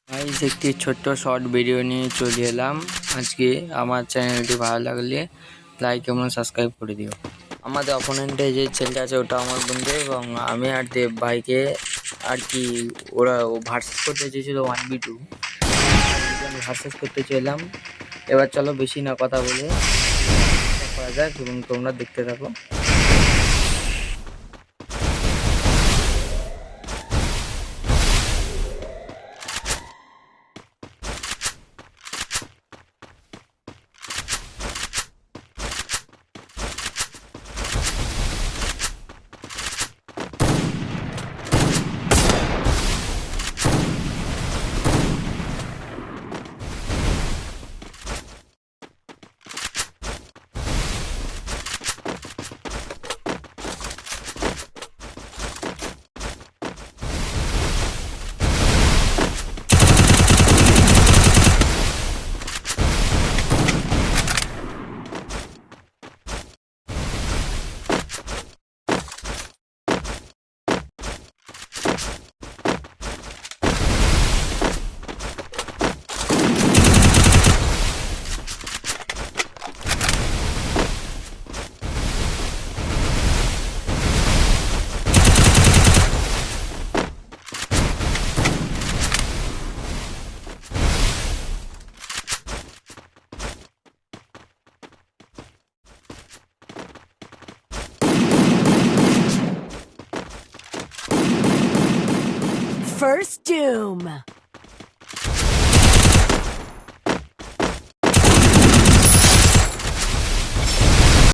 Guys একটি ছোট্ট short video নিয়ে চলে এলাম আজকে। আমার চ্যানেলটি ভালো লাগলে লাইক এবং সাবস্ক্রাইব করে দিও। আমাদের অপোনেন্টে যে ছেলেটা আছে ওটা আমার বন্ধু, এবং আমি আর দেব ভাইকে আর কি ওরা ভার্সেস করতে চেয়েছিল 1v2। আমি ভার্সেস করতে চাইলাম। এবার চলো বেশি না কথা বলে করা যাক এবং তোমরা দেখতে থাকো। First Doom.